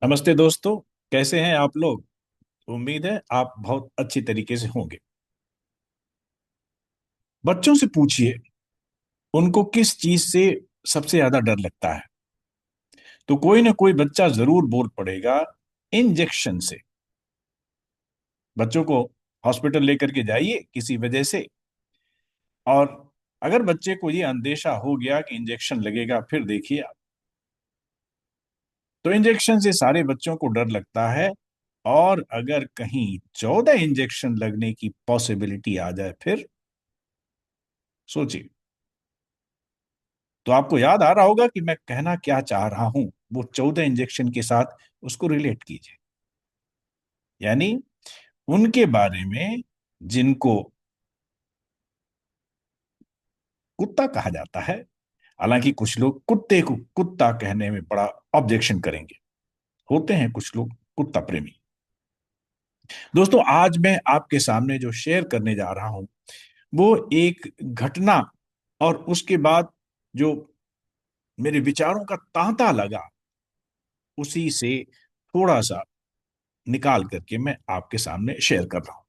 नमस्ते दोस्तों। कैसे हैं आप लोग? उम्मीद है आप बहुत अच्छी तरीके से होंगे। बच्चों से पूछिए उनको किस चीज से सबसे ज्यादा डर लगता है, तो कोई ना कोई बच्चा जरूर बोल पड़ेगा इंजेक्शन से। बच्चों को हॉस्पिटल लेकर के जाइए किसी वजह से, और अगर बच्चे को ये अंदेशा हो गया कि इंजेक्शन लगेगा, फिर देखिए आप। तो इंजेक्शन से सारे बच्चों को डर लगता है। और अगर कहीं 14 इंजेक्शन लगने की पॉसिबिलिटी आ जाए, फिर सोचिए। तो आपको याद आ रहा होगा कि मैं कहना क्या चाह रहा हूं। वो 14 इंजेक्शन के साथ उसको रिलेट कीजिए। यानी उनके बारे में जिनको कुत्ता कहा जाता है। हालांकि कुछ लोग कुत्ते को कुत्ता कहने में बड़ा ऑब्जेक्शन करेंगे। होते हैं कुछ लोग कुत्ता प्रेमी। दोस्तों, आज मैं आपके सामने जो शेयर करने जा रहा हूं वो एक घटना, और उसके बाद जो मेरे विचारों का तांता लगा, उसी से थोड़ा सा निकाल करके मैं आपके सामने शेयर कर रहा हूं।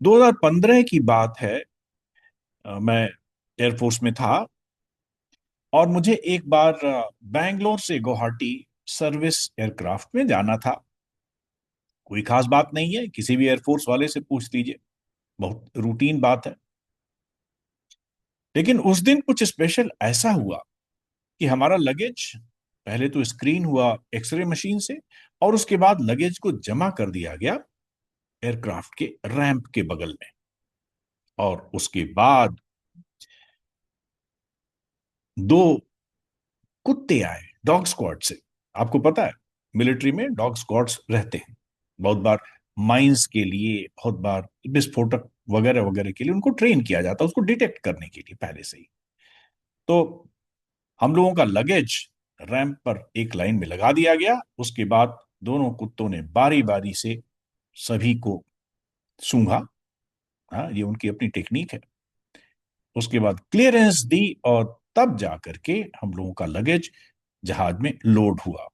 2015 की बात है। मैं एयरफोर्स में था, और मुझे एक बार बैंगलोर से गुवाहाटी सर्विस एयरक्राफ्ट में जाना था। कोई खास बात नहीं है, किसी भी एयरफोर्स वाले से पूछ लीजिए, बहुत रूटीन बात है। लेकिन उस दिन कुछ स्पेशल ऐसा हुआ कि हमारा लगेज पहले तो स्क्रीन हुआ एक्सरे मशीन से, और उसके बाद लगेज को जमा कर दिया गया एयरक्राफ्ट के रैंप के बगल में। और उसके बाद दो कुत्ते आए डॉग स्क्वाड से। आपको पता है, मिलिट्री में डॉग स्क्वाड्स रहते हैं। बहुत बार माइंस के लिए, बहुत बार विस्फोटक वगैरह वगैरह के लिए उनको ट्रेन किया जाता है, उसको डिटेक्ट करने के लिए पहले से ही। तो हम लोगों का लगेज रैंप पर एक लाइन में लगा दिया गया। उसके बाद दोनों कुत्तों ने बारी बारी से सभी को सूंघा। हाँ, ये उनकी अपनी टेक्निक है। उसके बाद क्लियरेंस दी, और तब जा करके हम लोगों का लगेज जहाज में लोड हुआ।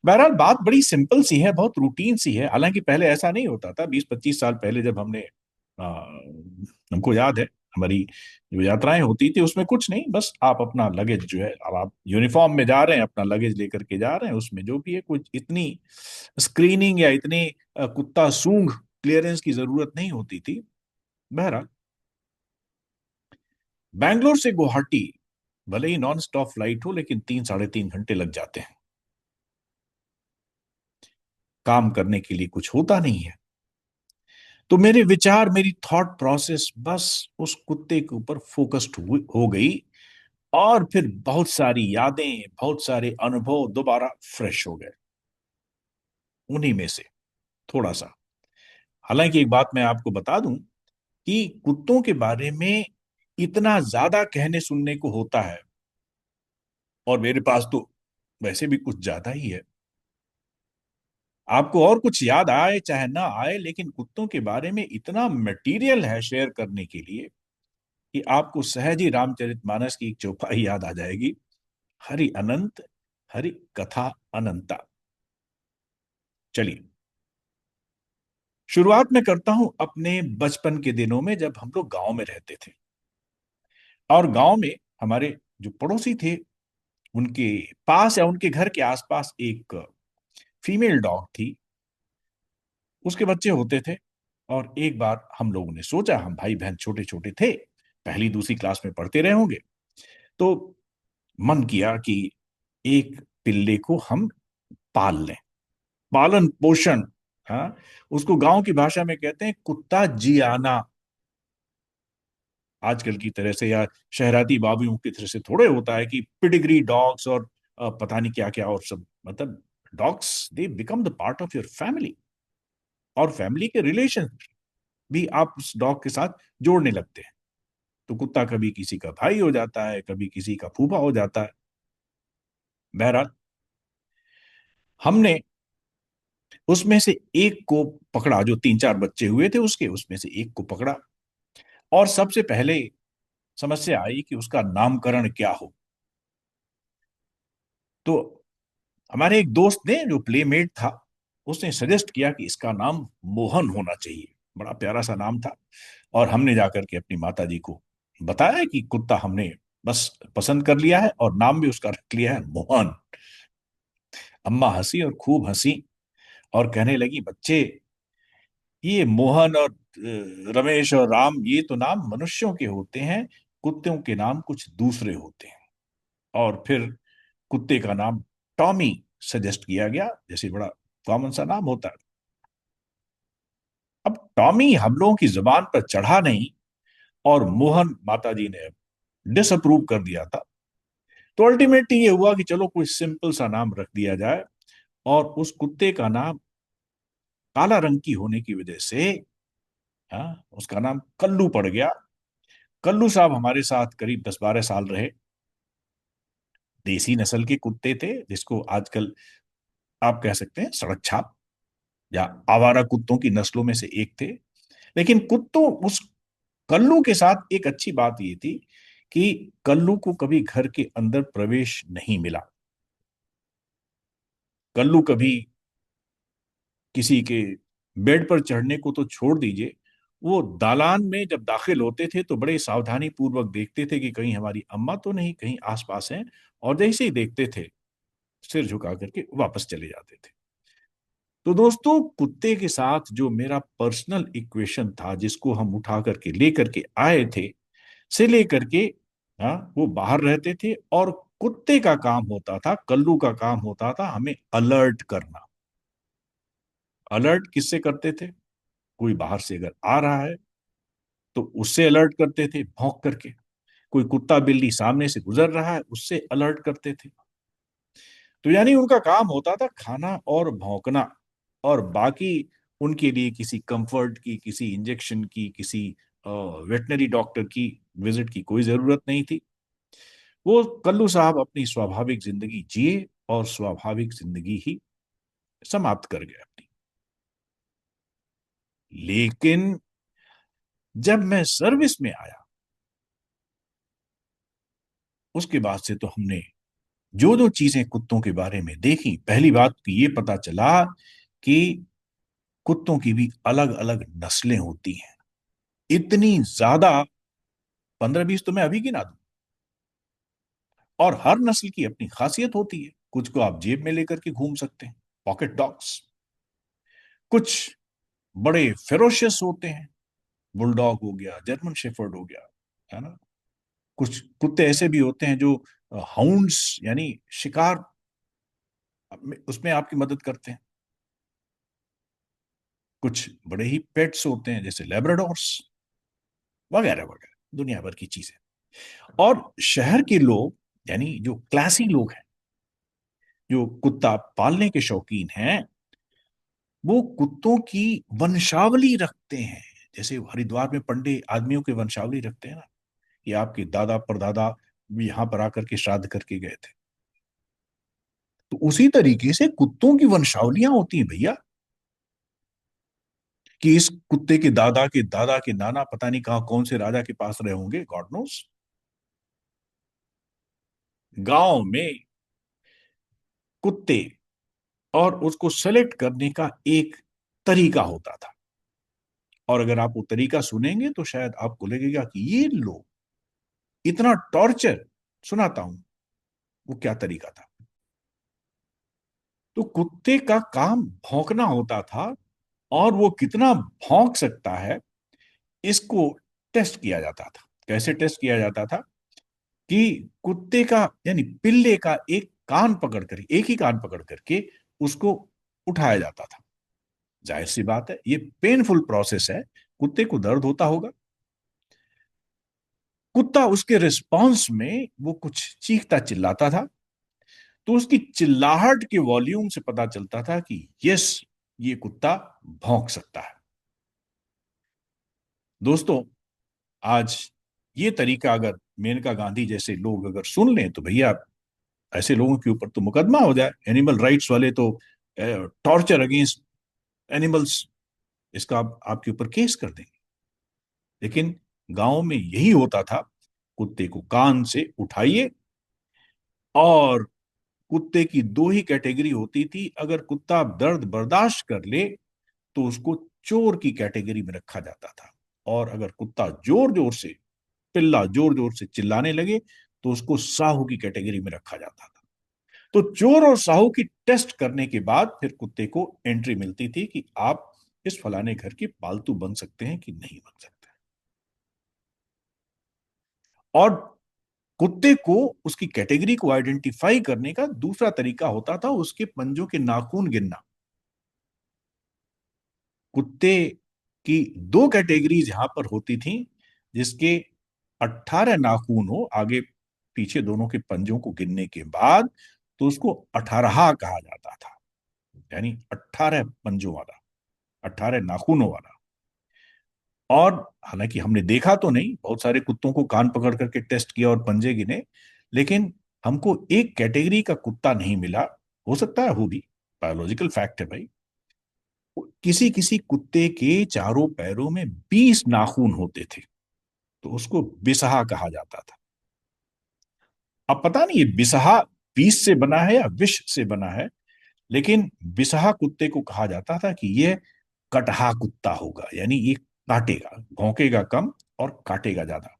बहरहाल बात बड़ी सिंपल सी है, बहुत रूटीन सी है। हालांकि पहले ऐसा नहीं होता था। 20-25 साल पहले जब हमने हमको याद है, हमारी जो यात्राएं होती थी उसमें कुछ नहीं, बस आप अपना लगेज जो है, अब आप यूनिफॉर्म में जा रहे हैं, अपना लगेज लेकर के जा रहे हैं, उसमें जो भी है, कुछ इतनी स्क्रीनिंग या इतनी कुत्ता सूंघ क्लियरेंस की जरूरत नहीं होती थी। बहरहाल बैंगलोर से गुवाहाटी भले ही नॉन स्टॉप फ्लाइट हो, लेकिन 3-3.5 घंटे लग जाते हैं। काम करने के लिए कुछ होता नहीं है। तो मेरे विचार, मेरी थॉट प्रोसेस बस उस कुत्ते के ऊपर फोकस्ड हो गई। और फिर बहुत सारी यादें, बहुत सारे अनुभव दोबारा फ्रेश हो गए उन्हीं में से थोड़ा सा। हालांकि एक बात मैं आपको बता दूं कि कुत्तों के बारे में इतना ज्यादा कहने सुनने को होता है, और मेरे पास तो वैसे भी कुछ ज्यादा ही है। आपको और कुछ याद आए चाहे ना आए, लेकिन कुत्तों के बारे में इतना मटेरियल है शेयर करने के लिए कि आपको सहज ही रामचरितमानस की एक चौपाई याद आ जाएगी। हरि अनंत, हरि कथा अनंता। चलिए, शुरुआत में करता हूं अपने बचपन के दिनों में, जब हम लोग गांव में रहते थे। और गांव में हमारे जो पड़ोसी थे, उनके पास या उनके घर के आसपास एक फीमेल डॉग थी। उसके बच्चे होते थे। और एक बार हम लोगों ने सोचा, हम भाई बहन छोटे छोटे थे, पहली दूसरी क्लास में पढ़ते रहे होंगे, तो मन किया कि एक पिल्ले को हम पाल लें। पालन पोषण, हाँ, उसको गांव की भाषा में कहते हैं कुत्ता जियाना। आजकल की तरह से या शहराती बाबुओं की तरह से थोड़े होता है कि पिडिग्री डॉग्स और पता नहीं क्या क्या और सब, मतलब dogs they become the part of your family. और फैमिली के रिलेशन भी आप उस डॉग के साथ जोड़ने लगते हैं। तो कुत्ता कभी किसी का भाई हो जाता है, कभी किसी का फूफा हो जाता है। बहरहाल हमने उसमें से एक को पकड़ा, जो 3-4 बच्चे हुए थे उसके, उसमें से एक को पकड़ा। और सबसे पहले समस्या आई कि उसका नामकरण क्या हो। तो हमारे एक दोस्त ने, जो प्लेमेट था, उसने सजेस्ट किया कि इसका नाम मोहन होना चाहिए। बड़ा प्यारा सा नाम था। और हमने जाकर के अपनी माता जी को बताया कि कुत्ता हमने बस पसंद कर लिया है और नाम भी उसका रख लिया है मोहन। अम्मा हंसी और खूब हंसी, और कहने लगी, बच्चे, ये मोहन और रमेश और राम, ये तो नाम मनुष्यों के होते हैं, कुत्तों के नाम कुछ दूसरे होते हैं। और फिर कुत्ते का नाम टॉमी सजेस्ट किया गया, जैसे बड़ा कॉमन सा नाम होता है। अब टॉमी हम लोगों की जुबान पर चढ़ा नहीं, और मोहन माता जी ने डिसअप्रूव कर दिया था। तो अल्टीमेटली ये हुआ कि चलो कोई सिंपल सा नाम रख दिया जाए। और उस कुत्ते का नाम काला रंग की होने की वजह से, हाँ, उसका नाम कल्लू पड़ गया। कल्लू साहब हमारे साथ करीब 10-12 साल रहे। देसी नस्ल के कुत्ते थे, जिसको आजकल आप कह सकते हैं सड़क छाप या आवारा कुत्तों की नस्लों में से एक थे। लेकिन कुत्तों उस कल्लू के साथ एक अच्छी बात ये थी कि कल्लू को कभी घर के अंदर प्रवेश नहीं मिला। कल्लू कभी किसी के बेड पर चढ़ने को तो छोड़ दीजिए, वो दालान में जब दाखिल होते थे तो बड़े सावधानी पूर्वक देखते थे कि कहीं हमारी अम्मा तो नहीं कहीं आसपास हैं। और जैसे ही देखते थे, सिर झुका करके वापस चले जाते थे। तो दोस्तों, कुत्ते के साथ जो मेरा पर्सनल इक्वेशन था, जिसको हम उठा करके लेकर के आए थे, से लेकर के, हाँ, वो बाहर रहते थे। और कुत्ते का काम होता था, कल्लू का काम होता था हमें अलर्ट करना। अलर्ट किससे करते थे? कोई बाहर से अगर आ रहा है तो उससे अलर्ट करते थे भौंक करके। कोई कुत्ता बिल्ली सामने से गुजर रहा है, उससे अलर्ट करते थे। तो यानी उनका काम होता था खाना और भौंकना। और बाकी उनके लिए किसी कंफर्ट की, किसी इंजेक्शन की, किसी वेटनरी डॉक्टर की विजिट की कोई जरूरत नहीं थी। वो कल्लू साहब अपनी स्वाभाविक जिंदगी जिए और स्वाभाविक जिंदगी ही समाप्त कर गए अपनी। लेकिन जब मैं सर्विस में आया, उसके बाद से तो हमने जो जो चीजें कुत्तों के बारे में देखी, पहली बात तो ये पता चला कि कुत्तों की भी अलग अलग नस्लें होती हैं। इतनी ज्यादा, 15-20 तो मैं अभी गिना दूं। और हर नस्ल की अपनी खासियत होती है। कुछ को आप जेब में लेकर के घूम सकते हैं, पॉकेट डॉग्स। कुछ बड़े फेरोशियस होते हैं, बुलडॉग हो गया, जर्मन शेफर्ड हो गया, है ना। कुछ कुत्ते ऐसे भी होते हैं जो हाउंड्स यानी शिकार उसमें आपकी मदद करते हैं। कुछ बड़े ही पेट्स होते हैं, जैसे लेब्राडोर्स वगैरह वगैरह, दुनिया भर की चीजें। और शहर के लोग, यानी जो क्लासी लोग हैं, जो कुत्ता पालने के शौकीन हैं, वो कुत्तों की वंशावली रखते हैं। जैसे हरिद्वार में पंडे आदमियों की वंशावली रखते हैं ना, कि आपके दादा परदादा भी यहां पर आकर के श्राद्ध करके गए थे। तो उसी तरीके से कुत्तों की वंशावलियां होती हैं भैया, कि इस कुत्ते के दादा के नाना पता नहीं कहां कौन से राजा के पास रहे होंगे, गॉड नोस। गांव में कुत्ते और उसको सेलेक्ट करने का एक तरीका होता था। और अगर आप वो तरीका सुनेंगे तो शायद आपको लगेगा कि ये लो, इतना टॉर्चर। सुनाता हूं वो क्या तरीका था। तो कुत्ते का काम भौंकना होता था, और वो कितना भौंक सकता है, इसको टेस्ट किया जाता था। कैसे टेस्ट किया जाता था? कि कुत्ते का यानी पिल्ले का एक ही कान पकड़ करके उसको उठाया जाता था। जाहिर सी बात है, ये पेनफुल प्रोसेस है, कुत्ते को दर्द होता होगा। कुत्ता उसके रिस्पॉन्स में वो कुछ चीखता चिल्लाता था। तो उसकी चिल्लाहट के वॉल्यूम से पता चलता था कि यस, ये कुत्ता भौंक सकता है। दोस्तों, आज ये तरीका अगर मेनका गांधी जैसे लोग अगर सुन लें तो भैया, ऐसे लोगों के ऊपर तो मुकदमा हो जाए। एनिमल राइट्स वाले तो टॉर्चर अगेंस्ट एनिमल्स, इसका आपके ऊपर केस कर देंगे। लेकिन गांव में यही होता था, कुत्ते को कान से उठाइए और कुत्ते की दो ही कैटेगरी होती थी। अगर कुत्ता दर्द बर्दाश्त कर ले तो उसको चोर की कैटेगरी में रखा जाता था, और अगर कुत्ता जोर जोर से पिल्ला जोर जोर से चिल्लाने लगे तो उसको साहू की कैटेगरी में रखा जाता था। तो चोर और साहू की टेस्ट करने के बाद फिर कुत्ते को एंट्री मिलती थी कि आप इस फलाने घर के पालतू बन सकते हैं कि नहीं बन सकते। और कुत्ते को उसकी कैटेगरी को आइडेंटिफाई करने का दूसरा तरीका होता था उसके पंजों के नाखून गिनना। कुत्ते की दो कैटेगरीज यहां पर होती थी, जिसके 18 नाखून हो आगे पीछे दोनों के पंजों को गिनने के बाद, तो उसको 18 कहा जाता था। यानी 18 पंजों वाला, 18 नाखूनों वाला। और हालांकि हमने देखा तो नहीं, बहुत सारे कुत्तों को कान पकड़ करके टेस्ट किया और पंजे गिने, लेकिन हमको एक कैटेगरी का कुत्ता नहीं मिला। हो सकता है हो भी, बायोलॉजिकल फैक्ट है भाई। किसी किसी कुत्ते के चारों पैरों में 20 नाखून होते थे, तो उसको बिसहा कहा जाता था। अब पता नहीं ये बिसहा 20 से बना है या विष से बना है, लेकिन बिसहा कुत्ते को कहा जाता था कि ये कटहा कुत्ता होगा, यानी ये काटेगा, भौंकेगा कम और काटेगा ज्यादा।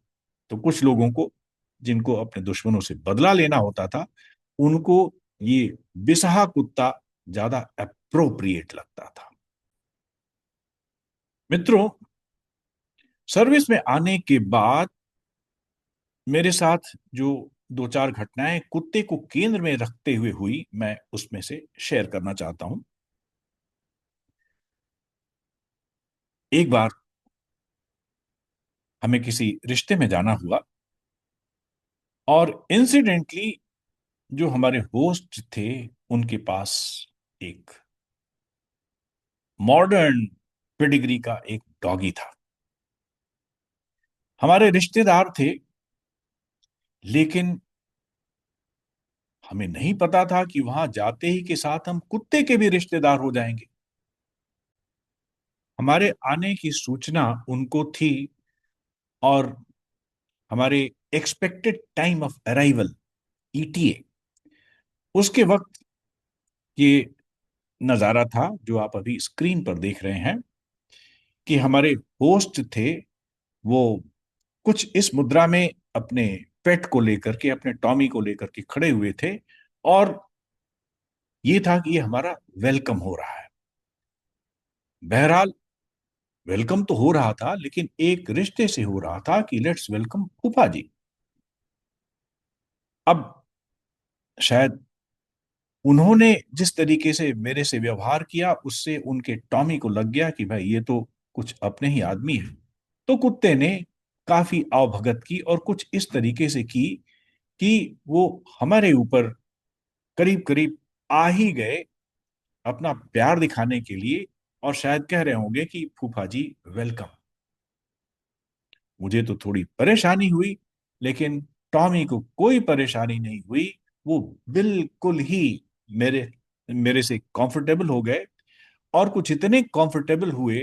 तो कुछ लोगों को, जिनको अपने दुश्मनों से बदला लेना होता था, उनको ये बिसहा कुत्ता ज्यादा अप्रोप्रिएट लगता था। मित्रों, सर्विस में आने के बाद मेरे साथ जो दो चार घटनाएं कुत्ते को केंद्र में रखते हुए हुई, मैं उसमें से शेयर करना चाहता हूं। एक बार हमें किसी रिश्ते में जाना हुआ, और इंसिडेंटली जो हमारे होस्ट थे उनके पास एक मॉडर्न पेडिग्री का एक डॉगी था। हमारे रिश्तेदार थे, लेकिन हमें नहीं पता था कि वहां जाते ही के साथ हम कुत्ते के भी रिश्तेदार हो जाएंगे। हमारे आने की सूचना उनको थी, और हमारे expected time of arrival, ETA, उसके वक्त ये नजारा था जो आप अभी स्क्रीन पर देख रहे हैं, कि हमारे होस्ट थे वो कुछ इस मुद्रा में अपने पेट को लेकर के, अपने टॉमी को लेकर के खड़े हुए थे, और ये था कि ये हमारा वेलकम हो रहा है। बहरहाल वेलकम तो हो रहा था, लेकिन एक रिश्ते से हो रहा था कि लेट्स वेलकम फूफा जी। अब शायद उन्होंने जिस तरीके से मेरे से व्यवहार किया, उससे उनके टॉमी को लग गया कि भाई ये तो कुछ अपने ही आदमी है। तो कुत्ते ने काफी आवभगत की, और कुछ इस तरीके से की कि वो हमारे ऊपर करीब करीब आ ही गए अपना प्यार दिखाने के लिए, और शायद कह रहे होंगे कि फूफा जी वेलकम। मुझे तो थोड़ी परेशानी हुई, लेकिन टॉमी को कोई परेशानी नहीं हुई। वो बिल्कुल ही मेरे मेरे से कंफर्टेबल हो गए, और कुछ इतने कंफर्टेबल हुए,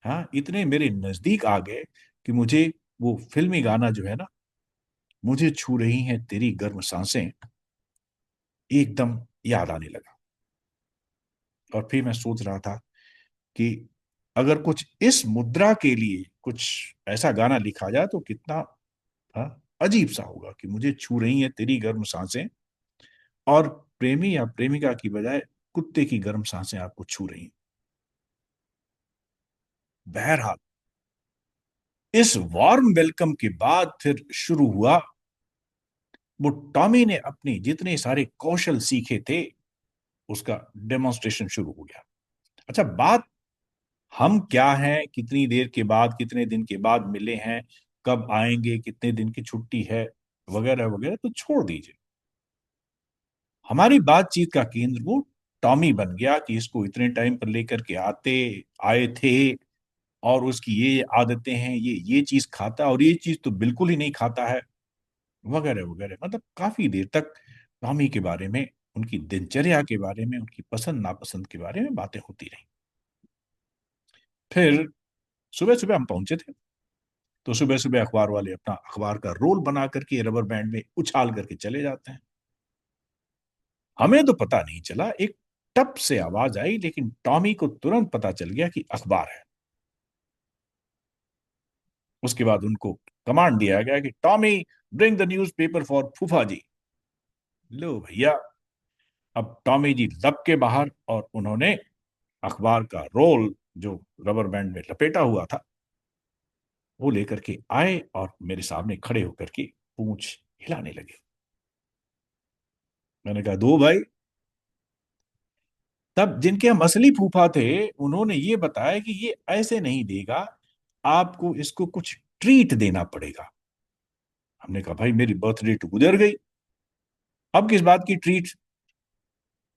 हाँ, इतने मेरे नजदीक आ गए कि मुझे वो फिल्मी गाना जो है ना, मुझे छू रही हैं तेरी गर्म सांसें, एकदम याद आने लगा। और फिर मैं सोच रहा था कि अगर कुछ इस मुद्रा के लिए कुछ ऐसा गाना लिखा जाए तो कितना, हाँ, अजीब सा होगा कि मुझे छू रही हैं तेरी गर्म सांसें, और प्रेमी या प्रेमिका की बजाय कुत्ते की गर्म सांसें आपको छू रही हैं। बहरहाल इस वार्म वेलकम के बाद फिर शुरू हुआ, वो टॉमी ने अपने जितने सारे कौशल सीखे थे उसका डेमोन्स्ट्रेशन शुरू हो गया। अच्छा बात, हम क्या हैं, कितनी देर के बाद, कितने दिन के बाद मिले हैं, कब आएंगे, कितने दिन की छुट्टी है, वगैरह वगैरह तो छोड़ दीजिए। हमारी बातचीत का केंद्र वो टॉमी बन गया, कि इसको इतने टाइम पर लेकर के आए थे, और उसकी ये आदतें हैं, ये चीज खाता है, और ये चीज तो बिल्कुल ही नहीं खाता है, वगैरह वगैरह। मतलब काफी देर तक टॉमी के बारे में, उनकी दिनचर्या के बारे में, उनकी पसंद नापसंद के बारे में बातें होती रही। फिर सुबह सुबह हम पहुंचे थे, तो सुबह सुबह अखबार वाले अपना अखबार का रोल बना करके रबर बैंड में उछाल करके चले जाते हैं। हमें तो पता नहीं चला, एक टप से आवाज आई, लेकिन टॉमी को तुरंत पता चल गया कि अखबार है। उसके बाद उनको कमांड दिया गया कि Tommy, bring the newspaper for phupha जी। लो भैया, अब टॉमी जी लब के बाहर, और उन्होंने अखबार का रोल जो रबर बैंड में लपेटा हुआ था वो लेकर के आए और मेरे सामने खड़े होकर के पूंछ हिलाने लगे। मैंने कहा, दो भाई। तब जिनके हम असली फूफा थे, उन्होंने ये बताया कि ये ऐसे नहीं देगा, आपको इसको कुछ ट्रीट देना पड़ेगा। हमने कहा, भाई मेरी बर्थडे तो गुजर गई, अब किस बात की ट्रीट?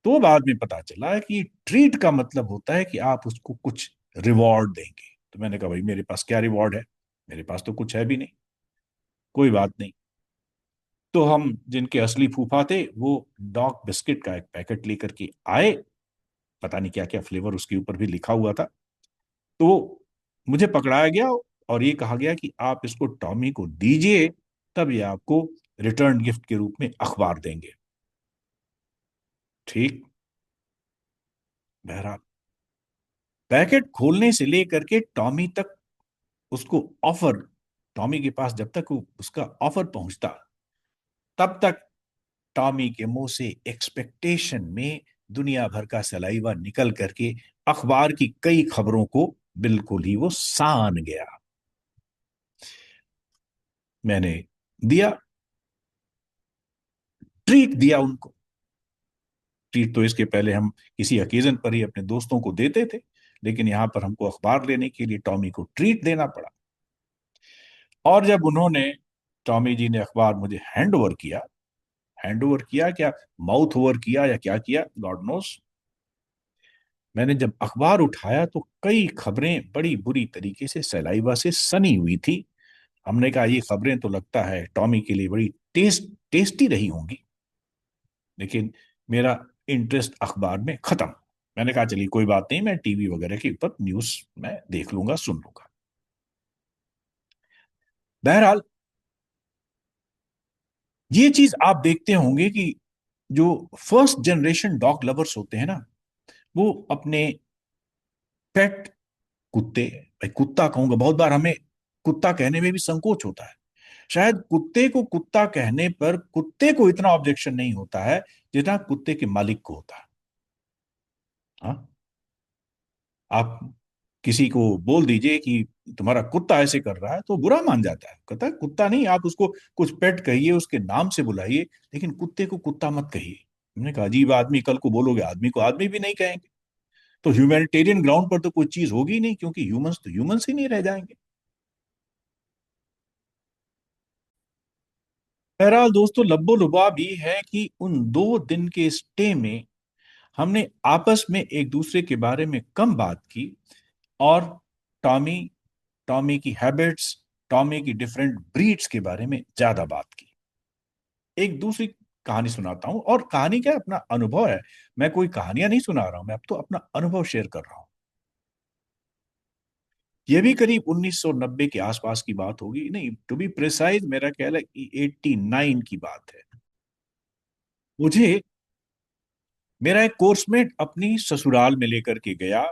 तो बाद में पता चला कि ट्रीट का मतलब होता है कि आप उसको कुछ रिवॉर्ड देंगे। तो मैंने कहा, भाई मेरे पास क्या रिवॉर्ड है, मेरे पास तो कुछ है भी नहीं। कोई बात नहीं। तो हम जिनके असली फूफा थे वो डॉग बिस्किट का एक पैकेट लेकर के आए। पता नहीं क्या क्या फ्लेवर उसके ऊपर भी लिखा हुआ था। तो मुझे पकड़ाया गया और ये कहा गया कि आप इसको टॉमी को दीजिए, तब ये आपको रिटर्न गिफ्ट के रूप में अखबार देंगे। ठीक। बहरहाल पैकेट खोलने से लेकर के टॉमी तक, उसको ऑफर, टॉमी के पास जब तक उसका ऑफर पहुंचता, तब तक टॉमी के मुंह से एक्सपेक्टेशन में दुनिया भर का सलाइवा निकल करके अखबार की कई खबरों को बिल्कुल ही वो सान गया। मैंने दिया, ट्रीट दिया उनको। ट्रीट तो इसके पहले हम किसी अकेजन पर ही अपने दोस्तों को देते थे, लेकिन यहां पर हमको अखबार लेने के लिए टॉमी को ट्रीट देना पड़ा। और जब उन्होंने, टॉमी जी ने अखबार मुझे हैंड ओवर किया, हैंड ओवर किया क्या, माउथ ओवर किया या क्या किया, गॉड नोस। मैंने जब अखबार उठाया तो कई खबरें बड़ी बुरी तरीके से सलाइवा से सनी हुई थी। हमने कहा, ये खबरें तो लगता है टॉमी के लिए बड़ी टेस्टी रही होंगी, लेकिन मेरा इंटरेस्ट अखबार में खत्म। मैंने कहा, चलिए कोई बात नहीं, मैं टीवी वगैरह के ऊपर न्यूज में देख लूंगा, सुन लूंगा। बहरहाल ये चीज आप देखते होंगे कि जो फर्स्ट जनरेशन डॉग लवर्स होते हैं ना, वो अपने पेट, कुत्ते, भाई कुत्ता कहूंगा, बहुत बार हमें कुत्ता कहने में भी संकोच होता है। शायद कुत्ते को कुत्ता कहने पर कुत्ते को इतना ऑब्जेक्शन नहीं होता है जितना कुत्ते के मालिक को होता है। हाँ, आप किसी को बोल दीजिए कि तुम्हारा कुत्ता ऐसे कर रहा है तो बुरा मान जाता है, कहता है कुत्ता नहीं, आप उसको कुछ पेट कहिए, उसके नाम से बुलाइए, लेकिन कुत्ते को कुत्ता मत कहिए। हमने कहा, अजीब आदमी, कल को बोलोगे आदमी को आदमी भी नहीं कहेंगे, तो ह्यूमैनिटेरियन ग्राउंड पर तो कोई चीज होगी ही नहीं, क्योंकि ह्यूमंस तो ह्यूमंस ही नहीं रह जाएंगे। बहरहाल दोस्तों, लब्बो लुबाब ये है कि उन 2 दिन के स्टे में हमने आपस में एक दूसरे के बारे में कम बात की, और टॉमी, टॉमी की हैबिट्स, टॉमी की डिफरेंट ब्रीड्स के बारे में ज्यादा बात की। एक दूसरी कहानी सुनाता हूं, और कहानी क्या है, अपना अनुभव है। मैं कोई कहानियां नहीं सुना रहा हूं, मैं अब तो अपना अनुभव शेयर कर रहा हूं। यह भी करीब 1990 के आसपास की बात होगी, नहीं टू बी प्रिसाइज मेरा ख्याल है कि 89 की बात है। मुझे मेरा एक कोर्समेट अपनी ससुराल में लेकर के गया,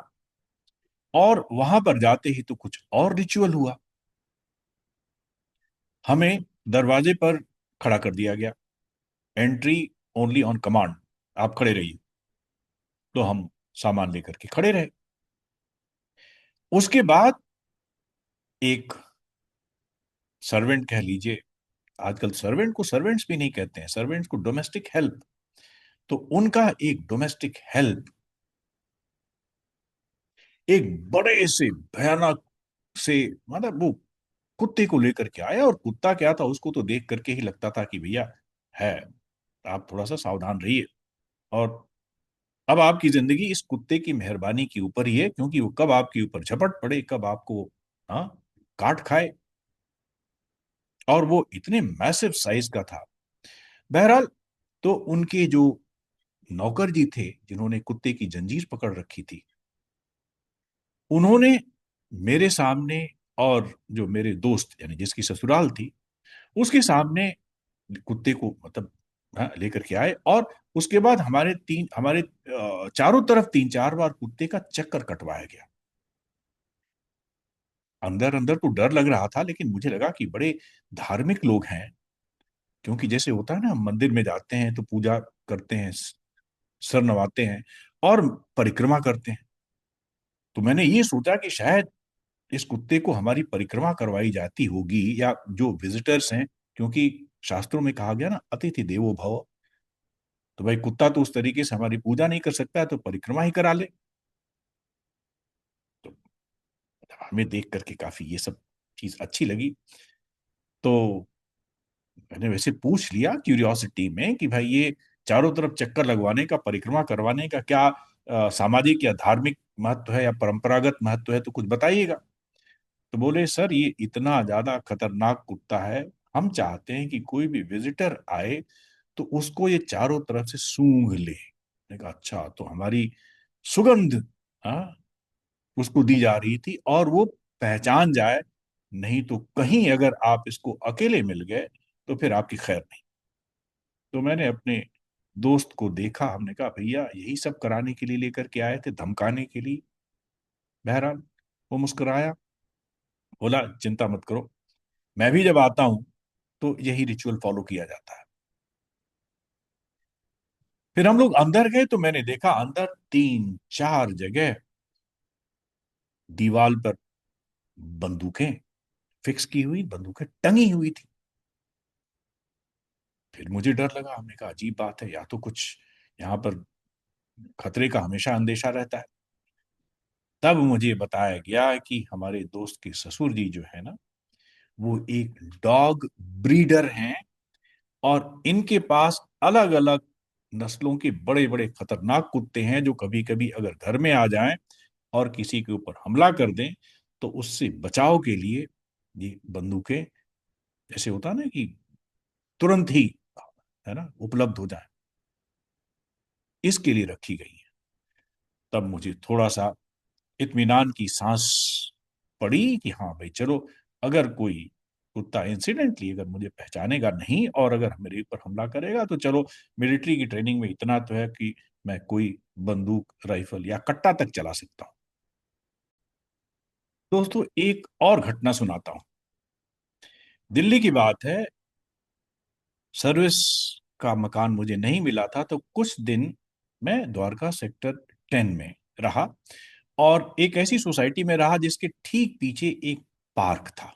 और वहां पर जाते ही तो कुछ और रिचुअल हुआ। हमें दरवाजे पर खड़ा कर दिया गया, एंट्री ओनली ऑन कमांड, आप खड़े रहिए। तो हम सामान लेकर के खड़े रहे। उसके बाद एक सर्वेंट कह लीजिए, आजकल सर्वेंट को सर्वेंट्स भी नहीं कहते हैं, सर्वेंट्स को डोमेस्टिक हेल्प, तो उनका एक डोमेस्टिक हेल्प एक बड़े से भयानक से, मतलब वो कुत्ते को लेकर के आया, और कुत्ता क्या था, उसको तो देख करके ही लगता था कि भैया है, आप थोड़ा सा सावधान रहिए। और अब आपकी जिंदगी इस कुत्ते की मेहरबानी के ऊपर ही है, क्योंकि वो कब आपके ऊपर झपट पड़े, कब आपको हाँ काट खाए। और वो इतने मैसिव साइज का था। बहरहाल, तो उनके जो नौकर जी थे जिन्होंने कुत्ते की जंजीर पकड़ रखी थी, उन्होंने मेरे सामने, और जो मेरे दोस्त यानी जिसकी ससुराल थी उसके सामने, कुत्ते को मतलब हाँ, लेकर के आए। और उसके बाद हमारे चारों तरफ 3-4 बार कुत्ते का चक्कर कटवाया गया। अंदर अंदर तो डर लग रहा था, लेकिन मुझे लगा कि बड़े धार्मिक लोग हैं, क्योंकि जैसे होता है ना, हम मंदिर में जाते हैं तो पूजा करते हैं, सर नवाते हैं और परिक्रमा करते हैं। तो मैंने ये सोचा कि शायद इस कुत्ते को हमारी परिक्रमा करवाई जाती होगी, या जो विजिटर्स हैं, क्योंकि शास्त्रों में कहा गया ना, अतिथि देवो भव। तो भाई कुत्ता तो उस तरीके से हमारी पूजा नहीं कर सकता है, तो परिक्रमा ही करा ले। तो हमें देख करके काफी ये सब चीज अच्छी लगी। तो मैंने वैसे पूछ लिया क्यूरियोसिटी में कि भाई ये चारों तरफ चक्कर लगवाने का, परिक्रमा करवाने का क्या सामाजिक या धार्मिक महत्व है या परंपरागत महत्व है, तो कुछ बताइएगा। तो बोले, सर ये इतना ज्यादा खतरनाक कुत्ता है, हम चाहते हैं कि कोई भी विजिटर आए तो उसको ये चारों तरफ से सूंघ ले। मैंने कहा अच्छा, तो हमारी सुगंध, हाँ, उसको दी जा रही थी, और वो पहचान जाए, नहीं तो कहीं अगर आप इसको अकेले मिल गए तो फिर आपकी खैर नहीं। तो मैंने अपने दोस्त को देखा, हमने कहा भैया यही सब कराने के लिए लेकर के आए थे, धमकाने के लिए। बहरहाल वो मुस्कुराया, बोला चिंता मत करो, मैं भी जब आता हूं तो यही रिचुअल फॉलो किया जाता है। फिर हम लोग अंदर गए तो मैंने देखा अंदर 3-4 जगह दीवार पर बंदूकें फिक्स की हुई, बंदूकें टंगी हुई थी। फिर मुझे डर लगा, हमने कहा अजीब बात है, या तो कुछ यहाँ पर खतरे का हमेशा अंदेशा रहता है। तब मुझे बताया गया कि हमारे दोस्त के ससुर जी जो है ना, वो एक डॉग ब्रीडर हैं, और इनके पास अलग अलग नस्लों के बड़े बड़े खतरनाक कुत्ते हैं, जो कभी कभी अगर घर में आ जाएं और किसी के ऊपर हमला कर दें, तो उससे बचाव के लिए ये बंदूकें, जैसे होता है ना कि तुरंत ही, है ना, उपलब्ध हो जाए, इसके लिए रखी गई है। तब मुझे थोड़ा सा इत्मीनान की सांस पड़ी कि हाँ भाई चलो, अगर कोई कुत्ता इंसिडेंटली अगर मुझे पहचानेगा नहीं और अगर मेरे ऊपर हमला करेगा, तो चलो, मिलिट्री की ट्रेनिंग में इतना तो है कि मैं कोई बंदूक, राइफल या कट्टा तक चला सकता हूँ। दोस्तों एक और घटना सुनाता हूँ। दिल्ली की बात है, सर्विस का मकान मुझे नहीं मिला था, तो कुछ दिन मैं द्वारका सेक्टर 10 में रहा, और एक ऐसी सोसाइटी में रहा जिसके ठीक पीछे एक पार्क था।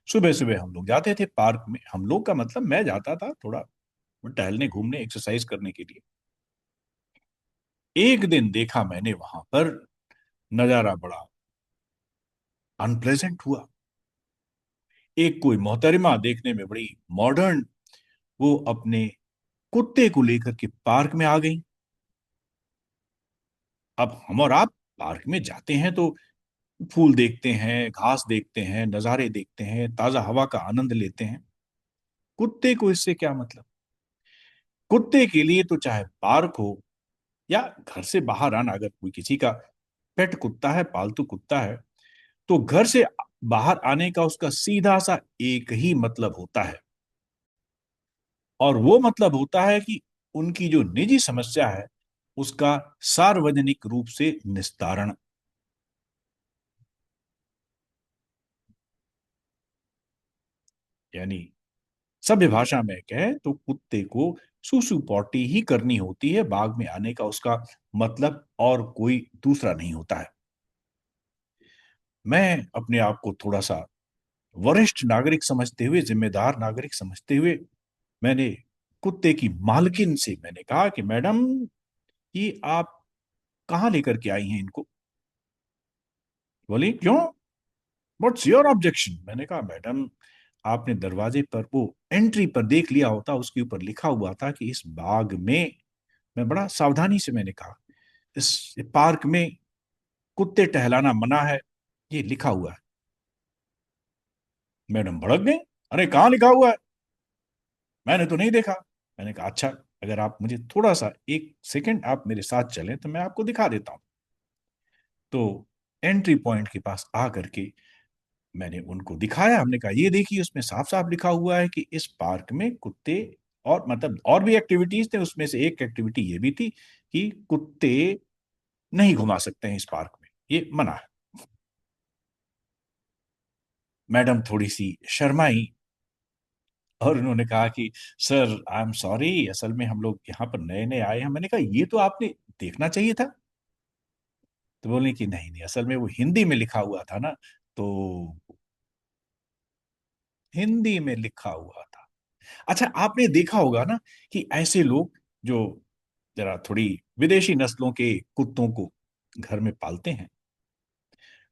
सुबह सुबह हम लोग जाते थे पार्क में, हम लोग का मतलब मैं जाता था थोड़ा टहलने, घूमने, एक्सरसाइज करने के लिए। एक दिन देखा मैंने वहां पर नजारा बड़ा अनप्लेजेंट हुआ। एक कोई मोहतरमा देखने में बड़ी मॉडर्न, वो अपने कुत्ते को लेकर के पार्क में आ गई। अब हम और आप पार्क में जाते हैं तो फूल देखते हैं, घास देखते हैं, नजारे देखते हैं, ताजा हवा का आनंद लेते हैं। कुत्ते को इससे क्या मतलब? कुत्ते के लिए तो चाहे पार्क हो या घर से बाहर आना, अगर कोई किसी का पेट कुत्ता है, पालतू कुत्ता है, तो घर से बाहर आने का उसका सीधा सा एक ही मतलब होता है, और वो मतलब होता है कि उनकी जो निजी समस्या है उसका सार्वजनिक रूप से निस्तारण। यानी सभ्य भाषा में कहें तो कुत्ते को सुसु पॉटी ही करनी होती है, बाग में आने का उसका मतलब और कोई दूसरा नहीं होता है। मैं अपने आप को थोड़ा सा वरिष्ठ नागरिक समझते हुए, जिम्मेदार नागरिक समझते हुए, मैंने कुत्ते की मालकिन से मैंने कहा कि मैडम, ये आप कहाँ लेकर के आई हैं इनको? बोली क्यों, व्हाट्स योर ऑब्जेक्शन? मैंने कहा मैडम, आपने दरवाजे पर, वो एंट्री पर देख लिया होता, उसके ऊपर लिखा हुआ था कि इस बाग में, मैं बड़ा सावधानी से मैंने कहा, इस पार्क में कुत्ते टहलाना मना है, ये लिखा हुआ है। मैडम भड़क गए, अरे कहाँ लिखा हुआ है, मैंने तो नहीं देखा। मैंने कहा अच्छा, अगर आप मुझे थोड़ा सा 1 सेकंड आप मेरे साथ चलें तो मैं आपको दिखा देता हूँ। तो एंट्री पॉइंट के पास आ करके मैंने उनको दिखाया, हमने कहा ये देखिए, उसमें साफ साफ लिखा हुआ है कि इस पार्क में कुत्ते और मतलब और भी एक्टिविटीज थे, उसमें से एक एक्टिविटी ये भी थी कि कुत्ते नहीं घुमा सकते हैं इस पार्क में, ये मना है। मैडम थोड़ी सी शर्माई और उन्होंने कहा कि सर आई एम सॉरी, असल में हम लोग यहाँ पर नए नए आए हैं। मैंने कहा ये तो आपने देखना चाहिए था। तो बोले कि नहीं नहीं, असल में वो हिंदी में लिखा हुआ था ना, तो हिंदी में लिखा हुआ था। अच्छा, आपने देखा होगा ना कि ऐसे लोग जो जरा थोड़ी विदेशी नस्लों के कुत्तों को घर में पालते हैं,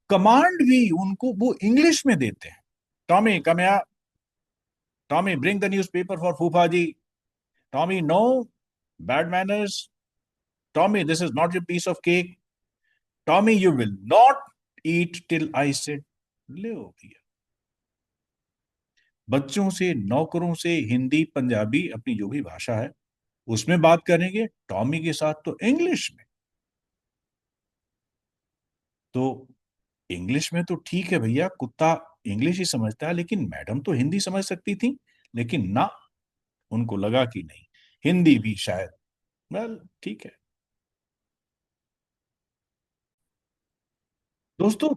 कमांड भी उनको वो इंग्लिश में देते हैं। टॉमी कमया, Tommy bring the newspaper for phupha ji, Tommy no bad manners, Tommy this is not your piece of cake, Tommy you will not eat till I said. ले भैया, बच्चों से नौकरों से हिंदी पंजाबी अपनी जो भी भाषा है उसमें बात करेंगे, टॉमी के साथ तो इंग्लिश में। तो इंग्लिश में तो ठीक है भैया, कुत्ता इंग्लिश ही समझता है, लेकिन मैडम तो हिंदी समझ सकती थी। लेकिन ना, उनको लगा कि नहीं, हिंदी भी शायद, वेल ठीक है। दोस्तों,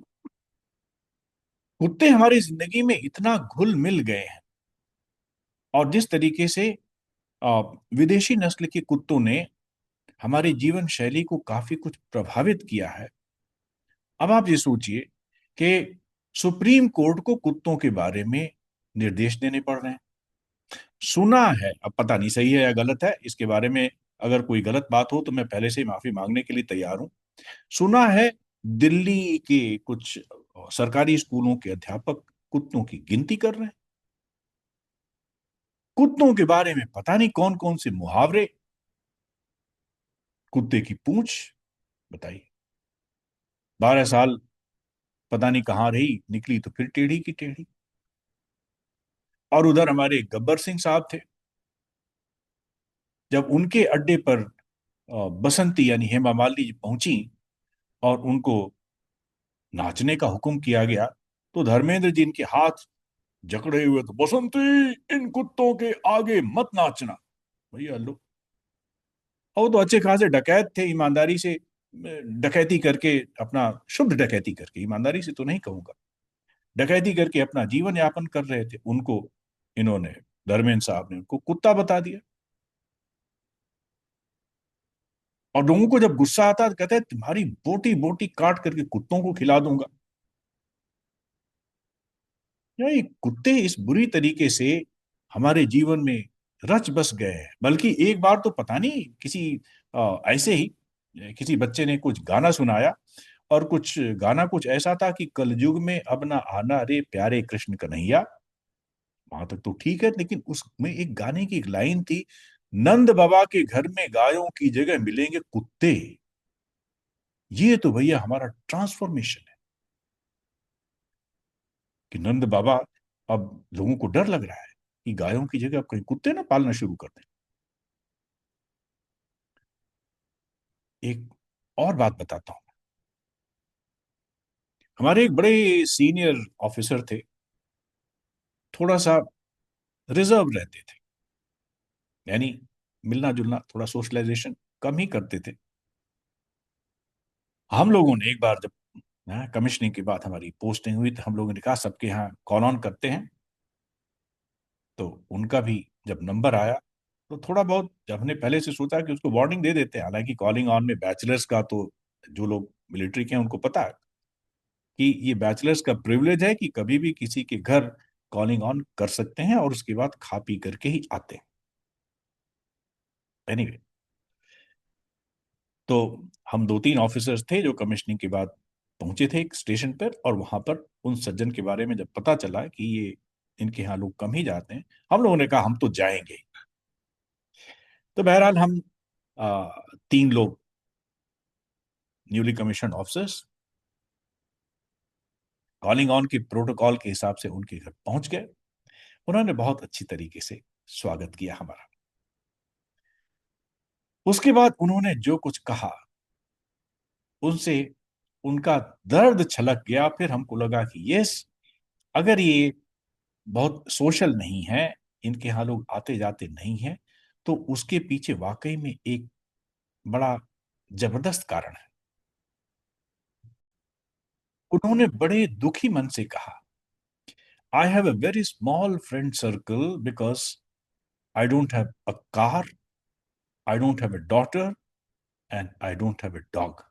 कुत्ते हमारी जिंदगी में इतना घुल मिल गए हैं, और जिस तरीके से अ, विदेशी नस्ल के कुत्तों ने हमारे जीवन शैली को काफी कुछ प्रभावित किया है। अब आप ये सोचिए कि सुप्रीम कोर्ट को कुत्तों के बारे में निर्देश देने पड़ रहे हैं। सुना है, अब पता नहीं सही है या गलत है, इसके बारे में अगर कोई गलत बात हो तो मैं पहले से ही माफी मांगने के लिए तैयार हूं। सुना है दिल्ली के कुछ सरकारी स्कूलों के अध्यापक कुत्तों की गिनती कर रहे हैं। कुत्तों के बारे में पता नहीं कौन कौन से मुहावरे, कुत्ते की पूंछ, बताइए, 12 साल पता नहीं कहाँ रही, निकली तो फिर टेढ़ी की टेढ़ी। और उधर हमारे गब्बर सिंह साहब थे, जब उनके अड्डे पर बसंती यानी हेमा मालिनी जी पहुंची और उनको नाचने का हुक्म किया गया, तो धर्मेंद्र जी इनके हाथ जकड़े हुए, तो बसंती, इन कुत्तों के आगे मत नाचना। भैया लो, और वो तो अच्छे खासे डकैत थे, ईमानदारी से डकैती करके अपना, शुद्ध डकैती करके, ईमानदारी से तो नहीं कहूंगा, डकैती करके अपना जीवन यापन कर रहे थे, उनको इन्होंने, धर्मेंद्र साहब ने उनको कुत्ता बता दिया। और लोगों को जब गुस्सा आता तो कहते हैं तुम्हारी बोटी बोटी काट करके कुत्तों को खिला दूंगा। ये कुत्ते इस बुरी तरीके से हमारे जीवन में रच बस गए हैं। बल्कि एक बार तो पता नहीं किसी ऐसे ही किसी बच्चे ने कुछ गाना सुनाया, और कुछ गाना कुछ ऐसा था कि कलयुग में अब ना आना रे प्यारे कृष्ण कन्हैया। वहां तक तो ठीक है, लेकिन उसमें एक गाने की एक लाइन थी, नंद बाबा के घर में गायों की जगह मिलेंगे कुत्ते। ये तो भैया हमारा ट्रांसफॉर्मेशन है कि नंद बाबा, अब लोगों को डर लग रहा है कि गायों की जगह अब कहीं कुत्ते ना पालना शुरू कर दें। एक और बात बताता हूं, हमारे एक बड़े सीनियर ऑफिसर थे, थोड़ा सा रिजर्व रहते थे, यानी मिलना जुलना, थोड़ा सोशलाइजेशन कम ही करते थे। हम लोगों ने एक बार जब कमिश्निंग के बाद हमारी पोस्टिंग हुई, तो हम लोगों ने कहा सबके यहाँ कॉल ऑन करते हैं। तो उनका भी जब नंबर आया, तो थोड़ा बहुत जब हमने पहले से सोचा कि उसको वार्निंग दे देते हैं, हालांकि कॉलिंग ऑन में बैचलर्स का तो, जो लोग मिलिट्री के हैं उनको पता है कि ये बैचलर्स का प्रिविलेज है कि कभी भी किसी के घर कॉलिंग ऑन कर सकते हैं, और उसके बाद खा पी करके ही आते हैं। एनीवे, तो हम दो तीन ऑफिसर्स थे जो कमिश्निंग के बाद पहुंचे थे एक स्टेशन पर, और वहां पर उन सज्जन के बारे में जब पता चला कि ये इनके यहाँ लोग कम ही जाते हैं, हम लोगों ने कहा हम तो जाएंगे। तो बहरहाल हम आ, तीन लोग newly commission officers calling on के प्रोटोकॉल के हिसाब से उनके घर पहुंच गए। उन्होंने बहुत अच्छी तरीके से स्वागत किया हमारा। उसके बाद उन्होंने जो कुछ कहा, उनसे उनका दर्द छलक गया। फिर हमको लगा कि यस, अगर ये बहुत सोशल नहीं है, इनके यहाँ लोग आते जाते नहीं हैं, तो उसके पीछे वाकई में एक बड़ा जबरदस्त कारण है। उन्होंने बड़े दुखी मन से कहा, I have a very small friend circle because I don't have a car, I don't have a daughter and I don't have a dog.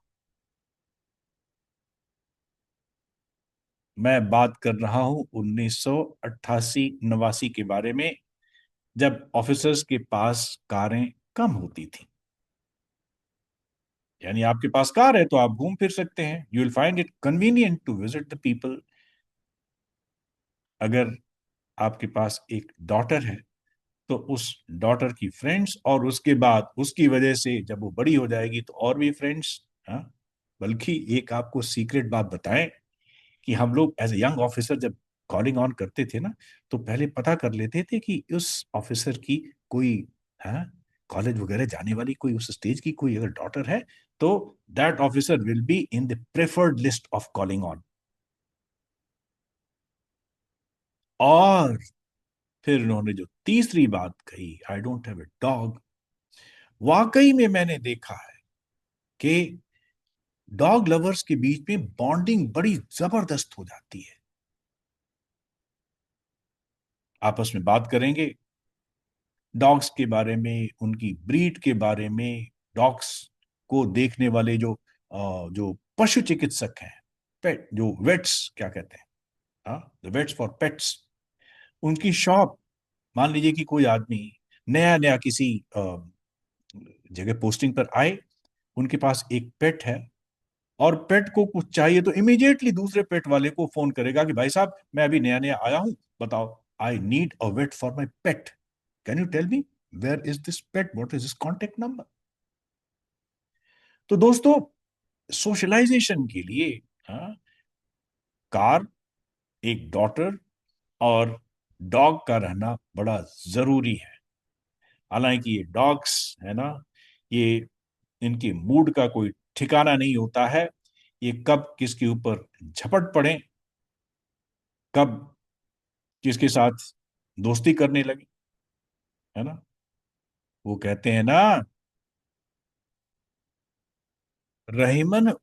मैं बात कर रहा हूं 1988 89 के बारे में, जब ऑफिसर्स के पास कारें कम होती थी। यानी आपके पास कार है तो आप घूम फिर सकते हैं, you will find it convenient to visit the people. अगर आपके पास एक डॉटर है तो उस डॉटर की फ्रेंड्स, और उसके बाद उसकी वजह से जब वो बड़ी हो जाएगी तो और भी फ्रेंड्स। हाँ, बल्कि एक आपको सीक्रेट बात बताएं कि हम लोग एज ए यंग ऑफिसर जब कॉलिंग ऑन करते थे ना, तो पहले पता कर लेते थे कि उस ऑफिसर की कोई, हाँ, कॉलेज वगैरह जाने वाली कोई उस स्टेज की कोई अगर डॉटर है तो that officer will be in the preferred list of calling on. और फिर उन्होंने जो तीसरी बात कही, I don't have a dog, वाकई में मैंने देखा है कि डॉग लवर्स के बीच में बॉन्डिंग बड़ी जबरदस्त हो जाती है। आपस में बात करेंगे डॉग्स के बारे में, उनकी ब्रीड के बारे में, डॉग्स को देखने वाले जो पशु चिकित्सक हैं, पेट जो वेट्स क्या कहते हैं, हाँ, द वेट्स फॉर पेट्स, उनकी शॉप। मान लीजिए कि कोई आदमी नया नया किसी जगह पोस्टिंग पर आए, उनके पास एक पेट है, और पेट को कुछ चाहिए तो इमीडिएटली दूसरे पेट वाले को फोन करेगा कि भाई साहब मैं अभी नया नया आया हूं, बताओ, I need a vet for my pet, can you tell me where is this pet, what is this contact number. तो दोस्तों, सोशलाइजेशन के लिए, हाँ, कार, एक डॉटर और डॉग का रहना बड़ा जरूरी है। हालांकि ये डॉग्स है ना, ये इनके मूड का कोई ठिकाना नहीं होता है, ये कब किसके ऊपर झपट पड़े, कब किसके साथ दोस्ती करने लगे, है ना। वो कहते हैं ना, रहीमन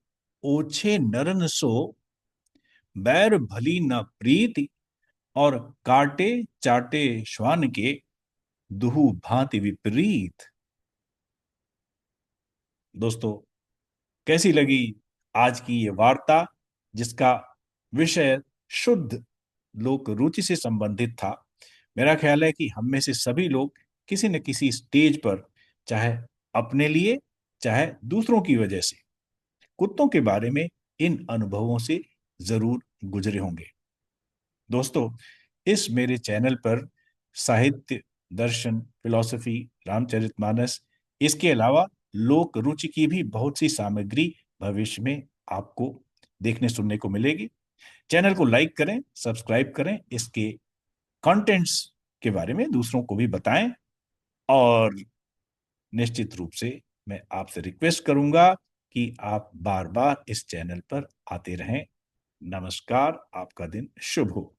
ओछे नरन सो, बैर भली न प्रीति, और काटे चाटे श्वान के, दुहु भांति विपरीत। दोस्तों, कैसी लगी आज की ये वार्ता, जिसका विषय शुद्ध लोक रुचि से संबंधित था। मेरा ख्याल है कि हम में से सभी लोग किसी न किसी स्टेज पर, चाहे अपने लिए चाहे दूसरों की वजह से, कुत्तों के बारे में इन अनुभवों से जरूर गुजरे होंगे। दोस्तों, इस मेरे चैनल पर साहित्य, दर्शन, फिलॉसफी, रामचरितमानस, इसके अलावा लोक रुचि की भी बहुत सी सामग्री भविष्य में आपको देखने सुनने को मिलेगी। चैनल को लाइक करें, सब्सक्राइब करें, इसके कंटेंट्स के बारे में दूसरों को भी बताएं, और निश्चित रूप से मैं आपसे रिक्वेस्ट करूंगा कि आप बार बार इस चैनल पर आते रहें। नमस्कार, आपका दिन शुभ हो।